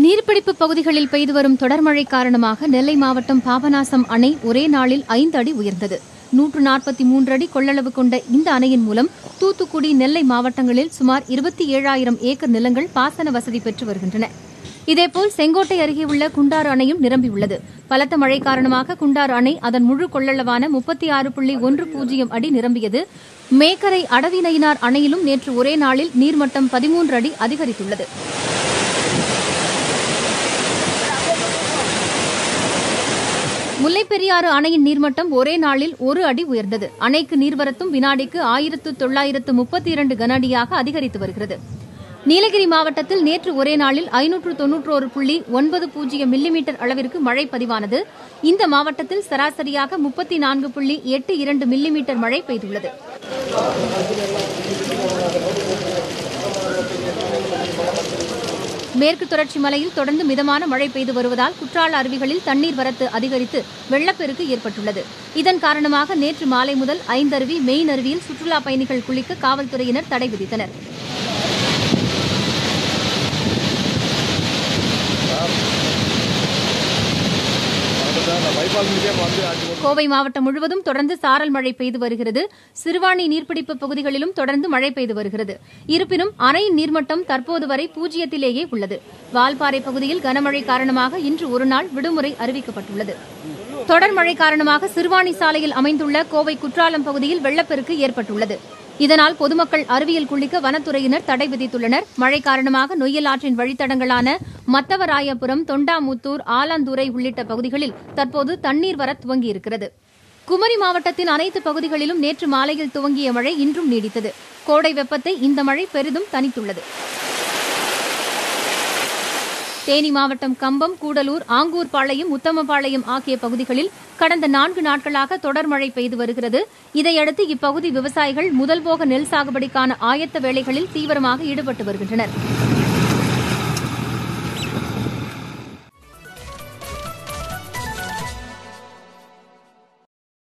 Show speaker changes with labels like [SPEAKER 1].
[SPEAKER 1] நீர்பிடிப்பு பகுதிகளில் பெய்து வரும் தொடர் மழை காரணமாக நெல்லை மாவட்டம் பாபநாசம் அணை ஒரே நாளில் 5 அடி உயர்ந்தது. 143 அடி கொள்ளளவு கொண்ட இந்த அணையின் மூலம் தூத்துக்குடி, நெல்லை மாவட்டங்களில் சுமார் 27,000 ஏக்கர் நிலங்கள் பாசன வசதி பெற்று வருகின்றன. இதேபோல் செங்கோட்டை அருகே உள்ள குண்டாறு அணையும் நிரம்பியுள்ளது. பலத்த மழை காரணமாக குண்டாறு அணை அதன் முழு கொள்ளளவான 36.10 அடி நிரம்பியது. மேக்கரை அடவிநயினார் அணையிலும் நேற்று ஒரே நாளில் நீர்மட்டம் 13 அடி அதிகரித்துள்ளது. முல்லைப்பெரியாறு அணையின் நீர்மட்டம் ஒரே நாளில் 1 அடி உயர்ந்தது. அணைக்கு நீர்வரத்தும் வினாடிக்கு 1932 கன அடியாக அதிகரித்து வருகிறது. நீலகிரி மாவட்டத்தில் நேற்று ஒரே நாளில் 591.90 மில்லிமீட்டர் அளவிற்கு மழை பதிவானது. இந்த மாவட்டத்தில் சராசரியாக 34.82 மில்லிமீட்டர் மழை பெய்துள்ளது. மேற்கு தொடர்ச்சி மலையில் தொடர்ந்து மிதமான மழை பெய்து வருவதால் குற்றால அருவிகளில் தண்ணீர் வரத்து அதிகரித்து வெள்ளப்பெருக்கு ஏற்பட்டுள்ளது. இதன் காரணமாக நேற்று மாலை முதல் ஐந்தருவி, மெயின் அருவியில் சுற்றுலாப் பயணிகள் குளிக்க காவல்துறையினர் தடை விதித்தனர். கோவை மாவட்டம் முழுவதும் தொடர்ந்து சாரல் மழை பெய்து வருகிறது. சிறுவாணி நீர்பிடிப்பு பகுதிகளிலும் தொடர்ந்து மழை பெய்து வருகிறது. இருப்பினும் அணையின் நீர்மட்டம் தற்போது வரை பூஜ்ஜியத்திலேயே உள்ளது. வால்பாறை பகுதியில் கனமழை காரணமாக இன்று ஒருநாள் விடுமுறை அறிவிக்கப்பட்டுள்ளது. தொடர் மழை காரணமாக சிறுவாணி சாலையில் அமைந்துள்ள கோவை குற்றாலம் பகுதியில் வெள்ளப்பெருக்கு ஏற்பட்டுள்ளது. இதனால் பொதுமக்கள் அருவியில் குளிக்க வனத்துறையினர் தடை விதித்துள்ளனர். மழை காரணமாக நொய்யல் ஆற்றின் வழித்தடங்களான மத்தவராயபுரம், தொண்டாமுத்தூர், ஆலாந்துறை உள்ளிட்ட பகுதிகளில் தற்போது தண்ணீர் வர துவங்கியிருக்கிறது. குமரி மாவட்டத்தின் அனைத்து பகுதிகளிலும் நேற்று மாலையில் துவங்கிய மழை இன்றும் நீடித்தது. கோடை வெப்பத்தை இந்த மழை பெரிதும் தணித்துள்ளது. தேனி மாவட்டம் கம்பம், கூடலூர், ஆங்கூர்பாளையம், உத்தமபாளையம் ஆகிய பகுதிகளில் கடந்த 4 நாட்களாக தொடர் மழை பெய்து வருகிறது. இதையடுத்து இப்பகுதி விவசாயிகள் முதல்போக நெல் சாகுபடிக்கான ஆயத்த வேலைகளில் தீவிரமாக ஈடுபட்டு வருகின்றனர்.